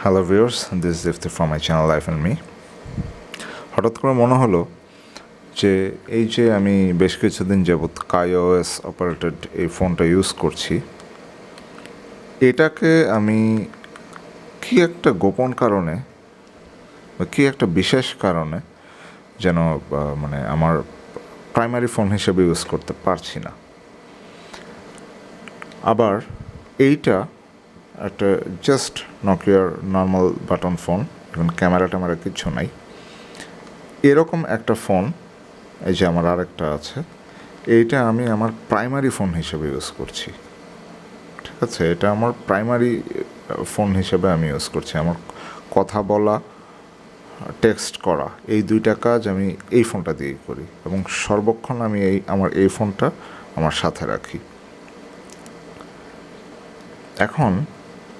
Hello viewers, this is Ifti from my channel life and me. হঠাৎ করে মনে হলো যে এই যে আমি বেশ কিছুদিন যাবৎ KaiOS অপারেটেড এই ফোনটা ইউজ করছি, এটাকে আমি কি একটা গোপন কারণে বা কি একটা বিশেষ কারণে যেন মানে আমার প্রাইমারি ফোন হিসেবে ইউজ করতে পারছি না। আবার এইটা একটা জাস্ট নকিয়ার নর্মাল বাটন ফোন, এখন ক্যামেরা ট্যামেরা কিছু নাই, এরকম একটা ফোন এই যে আমার আরেকটা আছে, এইটা আমি আমার প্রাইমারি ফোন হিসেবে ইউজ করছি। ঠিক আছে, এটা আমার প্রাইমারি ফোন হিসেবে আমি ইউজ করছি। আমার কথা বলা, টেক্সট করা, এই দুইটা কাজ আমি এই ফোনটা দিয়েই করি এবং সর্বক্ষণ আমি আমার এই ফোনটা আমার সাথে রাখি। এখন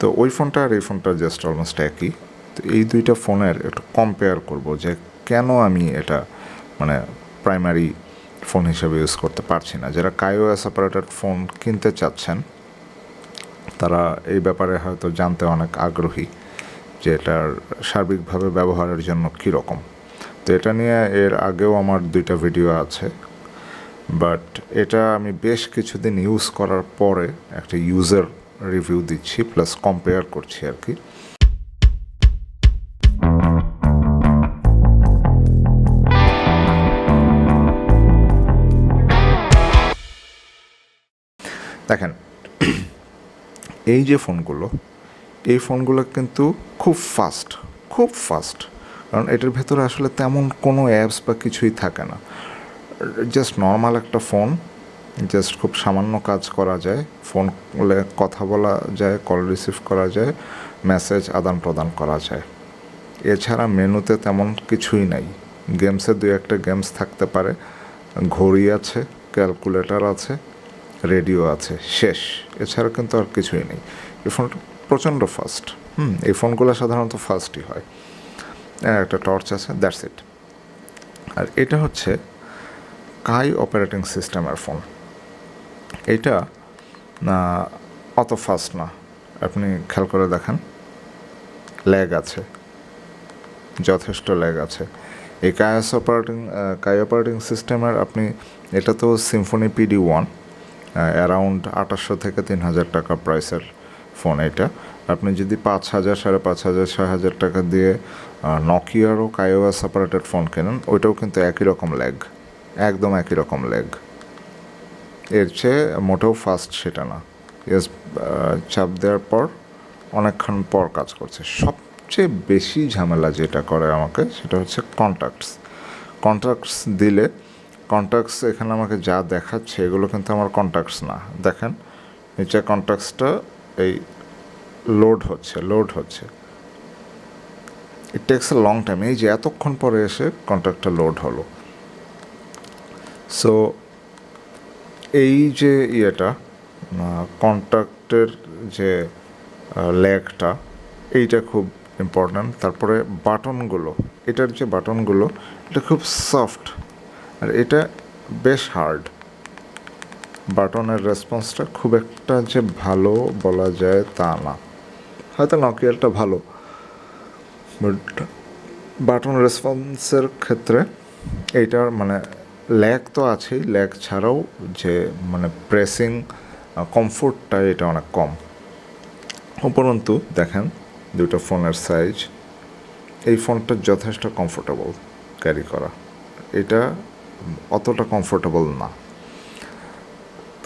তো ওই ফোনটা আর এই ফোনটা জাস্ট অলমোস্ট একই। তো এই দুইটা ফোনের একটু কম্পেয়ার করব যে কেন আমি এটা মানে প্রাইমারি ফোন হিসেবে ইউজ করতে পারছি না। যারা KaiOS অপারেটেড ফোন কিনতে চাচ্ছেন তারা এই ব্যাপারে হয়তো জানতে অনেক আগ্রহী যে এটার সার্বিকভাবে ব্যবহারের জন্য কীরকম। তো এটা নিয়ে এর আগেও আমার দুইটা ভিডিও আছে, বাট এটা আমি বেশ কিছুদিন ইউজ করার পরে একটা ইউজার রিভিউ দিচ্ছি, প্লাস কম্পেয়ার করছি আর কি। দেখেন, এই যে ফোনগুলো, এই ফোনগুলো কিন্তু খুব ফাস্ট, কারণ এটার ভেতরে আসলে তেমন কোনো অ্যাপস বা কিছুই থাকে না। জাস্ট নর্মাল একটা ফোন, জাস্ট খুব সামান্য কাজ করা যায়, ফোন কথা বলা যায়, কল রিসিভ করা যায়, মেসেজ আদান প্রদান করা যায়। এছাড়া মেনুতে তেমন কিছুই নাই। গেমসে দুই একটা গেমস থাকতে পারে, ঘড়ি আছে, ক্যালকুলেটর আছে, রেডিও আছে, শেষ। এছাড়া কিন্তু আর কিছুই নেই। এই ফোনটা প্রচণ্ড ফাস্ট। এই ফোনগুলো সাধারণত ফাস্টই হয়। একটা টর্চ আছে, দ্যাটস ইট। আর এটা হচ্ছে Kai অপারেটিং সিস্টেমের ফোন। এটা অত ফাস্ট না, আপনি খেয়াল করে দেখেন, ল্যাগ আছে, যথেষ্ট ল্যাগ আছে। এই Kai অপারেটিং সিস্টেমের আপনি, এটা তো সিম্ফনি PD1, অ্যারাউন্ড 2800 থেকে 3000 টাকা প্রাইসের ফোন। এটা আপনি যদি 5000, 5500, 6000 টাকা দিয়ে নকিয়ারও KaiOS অপারেটেড ফোন কেনেন, ওইটাও কিন্তু একই রকম ল্যাগ, একদম একই রকম ল্যাগ। এর চেয়ে মোটেও ফাস্ট সেটা না। চাপ দেওয়ার পর অনেকক্ষণ পর কাজ করছে। সবচেয়ে বেশি ঝামেলা যেটা করে আমাকে সেটা হচ্ছে কন্ট্যাক্টস দিলে, কন্ট্যাক্টস এখানে আমাকে যা দেখাচ্ছে এগুলো কিন্তু আমার কন্ট্যাক্টস না। দেখেন নিচে কন্ট্যাক্টসটা এই লোড হচ্ছে। It takes a long time. এই যে এতক্ষণ পরে এসে কন্ট্যাক্টটা লোড হলো। সো এই যে কন্ট্যাক্টের যে ল্যাগটা, এইটা খুব ইম্পর্ট্যান্ট। তারপরে বাটনগুলো, এটার যে বাটনগুলো, এটা খুব সফট, আর এটা বেশ হার্ড। বাটনের রেসপন্সটা খুব একটা যে ভালো বলা যায় তা না, হয়তো নকিয়ারটা ভালো, বাট বাটন রেসপন্সের ক্ষেত্রে এইটার মানে ল্যাগ তো আছেই, ল্যাগ ছাড়াও যে মানে প্রেসিং কমফোর্টটা এটা অনেক কম। উপরন্তু দেখেন দুটো ফোনের সাইজ, এই ফোনটা যথেষ্ট কমফোর্টেবল ক্যারি করা, এটা অতটা কমফোর্টেবল না।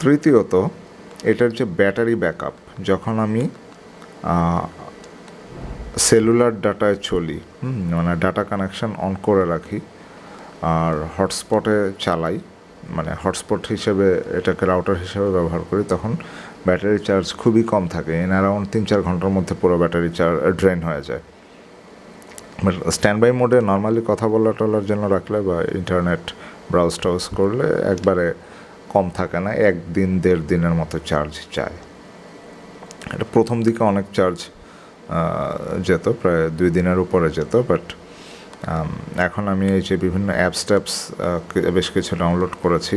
তৃতীয়ত, এটার যে ব্যাটারি ব্যাকআপ, যখন আমি সেলুলার ডাটায় চলি, মানে ডাটা কানেকশান অন করে রাখি আর হটস্পটে চালাই, মানে হটস্পট হিসেবে এটাকে রাউটার হিসেবে ব্যবহার করি, তখন ব্যাটারি চার্জ খুবই কম থাকে। অ্যারাউন্ড 3-4 ঘন্টার মধ্যে পুরো ব্যাটারি ড্রেন হয়ে যায়। বাট স্ট্যান্ড বাই মোডে নর্মালি কথা টলার জন্য রাখলে বা ইন্টারনেট ব্রাউজ টাউজ করলে একবারে কম থাকে না, 1-1.5 দিনের মতো চার্জ চায়। এটা প্রথম দিকে অনেক চার্জ যেত, প্রায় 2 দিনের উপরে যেত, বাট এখন আমি এই যে বিভিন্ন ট্যাপস বেশ কিছু ডাউনলোড করেছি,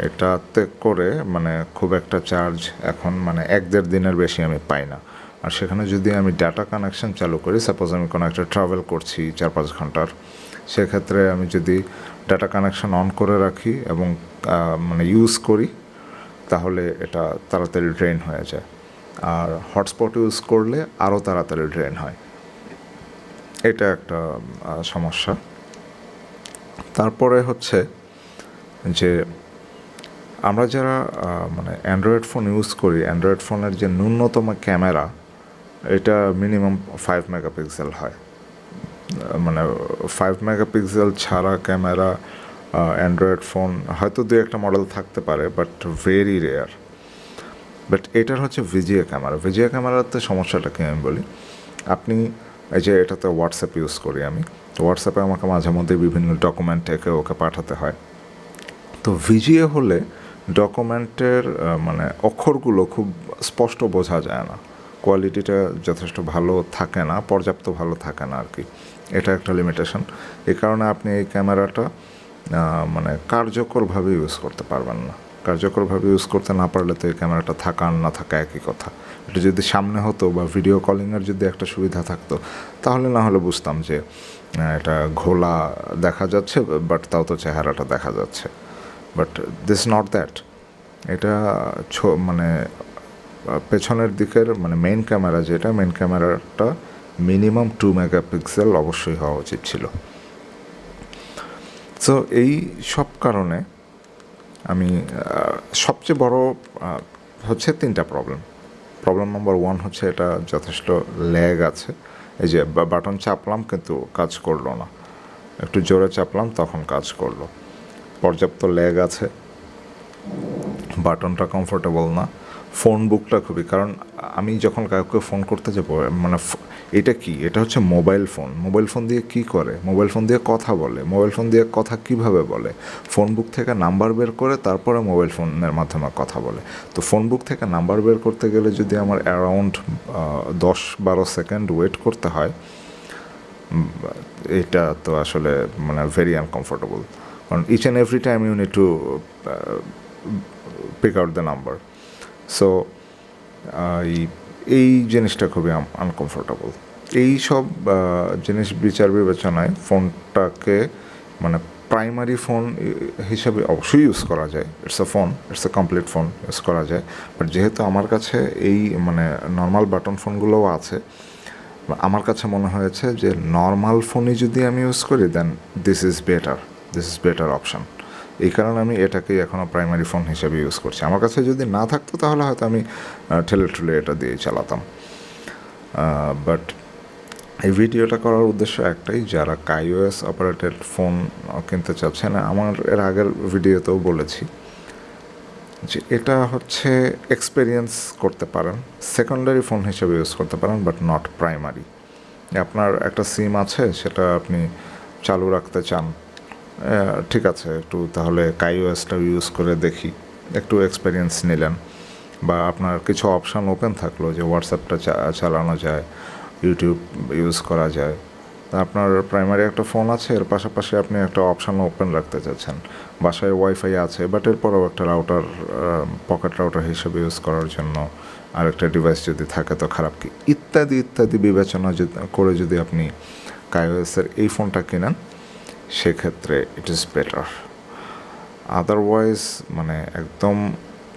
এটাতে করে মানে খুব একটা চার্জ এখন মানে 1-1.5 দিনের বেশি আমি পাই না। আর সেখানে যদি আমি ডাটা কানেকশন চালু করি, সাপোজ আমি কোনো একটা ট্রাভেল করছি 4-5 ঘন্টার, সেক্ষেত্রে আমি যদি ডাটা কানেকশন অন করে রাখি এবং মানে ইউজ করি, তাহলে এটা তাড়াতাড়ি ড্রেন হয়ে যায়। আর হটস্পট ইউজ করলে আরও তাড়াতাড়ি ড্রেন হয়, এটা একটা সমস্যা। তারপরে হচ্ছে যে আমরা যারা মানে অ্যান্ড্রয়েড ফোন ইউজ করি, অ্যান্ড্রয়েড ফোনের যে ন্যূনতম ক্যামেরা, এটা মিনিমাম 5 মেগাপিক্সেল হয়। মানে 5 মেগাপিক্সেল ছাড়া ক্যামেরা অ্যান্ড্রয়েড ফোন হয়তো 2-একটা মডেল থাকতে পারে, বাট ভেরি রেয়ার। বাট এটার হচ্ছে ভিজিএ ক্যামেরা। ভিজিএ ক্যামেরাতে সমস্যাটা কি আমি বলি, আপনি এই যে এটাতে হোয়াটসঅ্যাপ ইউজ করি আমি, তো হোয়াটসঅ্যাপে আমাকে মাঝে মধ্যে বিভিন্ন ডকুমেন্ট ওকে পাঠাতে হয়। তো ভিজিএ হলে ডকুমেন্টের মানে অক্ষরগুলো খুব স্পষ্ট বোঝা যায় না, কোয়ালিটিটা যথেষ্ট ভালো থাকে না, পর্যাপ্ত ভালো থাকে না আর কি। এটা একটা লিমিটেশন। এই কারণে আপনি এই ক্যামেরাটা মানে কার্যকরভাবে ইউজ করতে পারবেন না। কার্যকরভাবে ইউজ করতে না পারলে তো এই ক্যামেরাটা থাকা আর না থাকা একই কথা। এটা যদি সামনে হতো বা ভিডিও কলিংয়ের যদি একটা সুবিধা থাকতো, তাহলে না হলে বুঝতাম যে এটা ঘোলা দেখা যাচ্ছে, বাট তাও তো চেহারাটা দেখা যাচ্ছে। But this not that. এটা মানে পেছনের দিকের মানে মেইন ক্যামেরা, যেটা মেইন ক্যামেরাটা মিনিমাম 2 মেগাপিক্সেল অবশ্যই হওয়া উচিত ছিল। সো এই সব কারণে আমি সবচেয়ে বড় হচ্ছে 3টা প্রবলেম। প্রবলেম নাম্বার 1 হচ্ছে এটা যথেষ্ট ল্যাগ আছে। এই যে বাটন চাপলাম কিন্তু কাজ করলো না, একটু জোরে চাপলাম তখন কাজ করলো। পর্যাপ্ত ল্যাগ আছে, বাটনটা কমফোর্টেবল না, ফোন বুকটা খুবই, কারণ আমি যখন কাউকে ফোন করতে যাবো, মানে এটা কি, এটা হচ্ছে মোবাইল ফোন। মোবাইল ফোন দিয়ে কী করে? মোবাইল ফোন দিয়ে কথা বলে। মোবাইল ফোন দিয়ে কথা কিভাবে বলে? ফোন বুক থেকে নাম্বার বের করে তারপরে মোবাইল ফোনের মাধ্যমে কথা বলে। তো ফোন বুক থেকে নাম্বার বের করতে গেলে যদি আমার অ্যারাউন্ড 10-12 সেকেন্ড ওয়েট করতে হয়, এটা তো আসলে মানে ভেরি আনকমফোর্টেবল। কারণ each and every time you need to pick out the number. So এই জিনিসটা খুবই আনকমফোর্টেবল। এই সব জিনিস বিচার বিবেচনায় ফোনটাকে মানে প্রাইমারি ফোন হিসাবে অবশ্যই ইউজ করা যায়। It's a phone, it's a complete phone, use করা যায়। বাট যেহেতু আমার কাছে এই মানে নর্মাল বাটন ফোনগুলোও আছে, আমার কাছে মনে হয়েছে যে নর্মাল ফোনই যদি আমি ইউজ করি, দেন দিস ইজ বেটার অপশান। এই কারণে আমি এটাকেই এখনও প্রাইমারি ফোন হিসেবে ইউজ করছি। আমার কাছে যদি না থাকতো তাহলে হয়তো আমি ঠেলে এটা দিয়েই চালাতাম। বাট এই ভিডিওটা করার উদ্দেশ্য একটাই, যারা KaiOS অপারেটেড ফোন কিনতে চাচ্ছেন, আমার এর আগের ভিডিওতেও বলেছি যে এটা হচ্ছে এক্সপেরিয়েন্স করতে পারেন, সেকেন্ডারি ফোন হিসেবে ইউজ করতে পারেন, বাট নট প্রাইমারি। আপনার একটা সিম আছে, সেটা আপনি চালু রাখতে চান, ঠিক আছে, একটু তাহলে KaiOSটা ইউজ করে দেখি, একটু এক্সপেরিয়েন্স নিলেন। বা আপনার কিছু অপশান ওপেন থাকলো যে হোয়াটসঅ্যাপটা চালানো যায়, ইউটিউব ইউজ করা যায়। আপনার প্রাইমারি একটা ফোন আছে, এর পাশাপাশি আপনি একটা অপশান ওপেন রাখতে চাচ্ছেন, বাসায় ওয়াইফাই আছে, বাট এরপরেও একটা রাউটার, পকেট রাউটার হিসেবে ইউজ করার জন্য আরেকটা ডিভাইস যদি থাকে তো খারাপ কি, ইত্যাদি ইত্যাদি বিবেচনা করে যদি আপনি KaiOSের এই ফোনটা কিনেন, সেক্ষেত্রে ইট ইজ বেটার। আদারওয়াইজ মানে একদম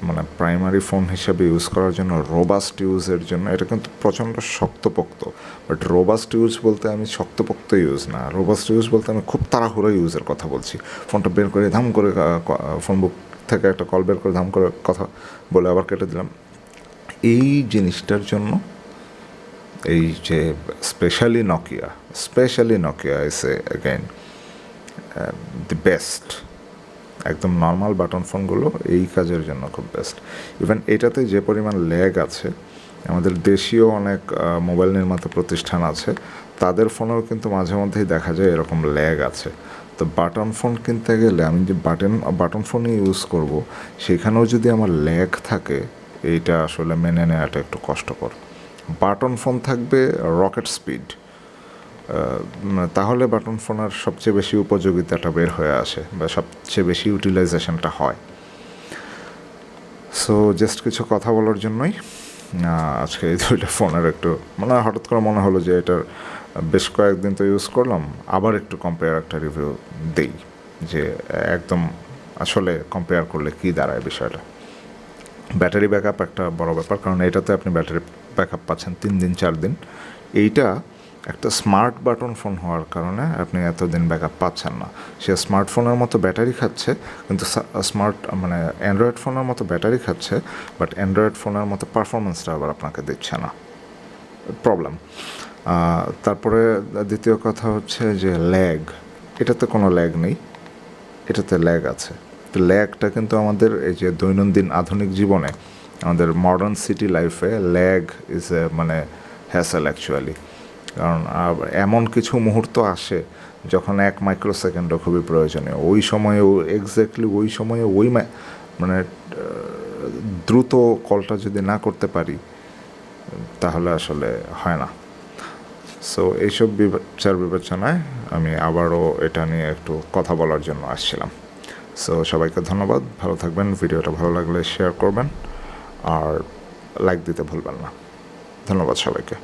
মানে প্রাইমারি ফোন হিসেবে ইউজ করার জন্য, রোবাস্ট ইউজের জন্য এটা কিন্তু প্রচণ্ড শক্তপোক্ত। বাট রোবাস্ট ইউজ বলতে আমি শক্তপোক্ত ইউজ না, রোবাস্ট ইউজ বলতে আমি খুব তাড়াহুড়ো ইউজের কথা বলছি। ফোনটা বের করে ধাম করে ফোন বুক থেকে একটা কল বের করে ধাম করে কথা বলে আবার কেটে দিলাম। এই জিনিসটার জন্য এই যে specially Nokia is again the best. একদম নর্মাল বাটন ফোনগুলো এই কাজের জন্য খুব বেস্ট। ইভেন এটাতে যে পরিমাণ ল্যাগ আছে, আমাদের দেশীয় অনেক মোবাইল নির্মাতা প্রতিষ্ঠান আছে, তাদের ফোনেও কিন্তু মাঝে মধ্যেই দেখা যায় এরকম ল্যাগ আছে। তো বাটন ফোন কিনতে গেলে আমি যে বাটন ফোনই ইউজ করব, সেখানেও যদি আমার ল্যাগ থাকে, এইটা আসলে মেনে নেওয়াটা একটু কষ্টকর। বাটন ফোন থাকবে রকেট স্পিড, তাহলে বাটন ফোনের সবচেয়ে বেশি উপযোগিতাটা বের হয়ে আসে বা সবচেয়ে বেশি ইউটিলাইজেশনটা হয়। সো জাস্ট কিছু কথা বলার জন্যই আজকে এই দুইটা ফোনের একটু মানে হঠাৎ করে মনে হলো যে এটার বেশ কয়েকদিন তো ইউজ করলাম, আবার একটু কম্পেয়ার একটা রিভিউ দেই যে একদম আসলে কম্পেয়ার করলে কী দাঁড়ায় বিষয়টা। ব্যাটারি ব্যাকআপ একটা বড় ব্যাপার, কারণ এটাতে আপনি ব্যাটারি ব্যাকআপ পাচ্ছেন 3 দিন 4 দিন। এইটা একটা স্মার্ট বাটন ফোন হওয়ার কারণে আপনি এতদিন ব্যাকআপ পাচ্ছেন না। সে স্মার্টফোনের মতো ব্যাটারি খাচ্ছে, কিন্তু মানে অ্যান্ড্রয়েড ফোনের মতো ব্যাটারি খাচ্ছে, বাট অ্যান্ড্রয়েড ফোনের মতো পারফরমেন্সটা আবার আপনাকে দিচ্ছে না, প্রবলেম। তারপরে দ্বিতীয় কথা হচ্ছে যে ল্যাগ, এটাতে কোনো ল্যাগ নেই, এটাতে ল্যাগ আছে। তো ল্যাগটা কিন্তু আমাদের এই যে দৈনন্দিন আধুনিক জীবনে, আমাদের মডার্ন সিটি লাইফে ল্যাগ ইজ এ মানে হ্যাসেল অ্যাকচুয়ালি। কারণ এমন কিছু মুহূর্ত আসে যখন 1 মাইক্রোসেকেন্ডও খুবই প্রয়োজনীয়, ওই সময়ে এক্স্যাক্টলি ওই সময়ে মানে দ্রুত কলটা যদি না করতে পারি তাহলে আসলে হয় না। সো এইসব বিচার বিবেচনায় আমি আবারও এটা নিয়ে একটু কথা বলার জন্য আসছিলাম। সো সবাইকে ধন্যবাদ, ভালো থাকবেন। ভিডিওটা ভালো লাগলে শেয়ার করবেন আর লাইক দিতে ভুলবেন না। ধন্যবাদ সবাইকে।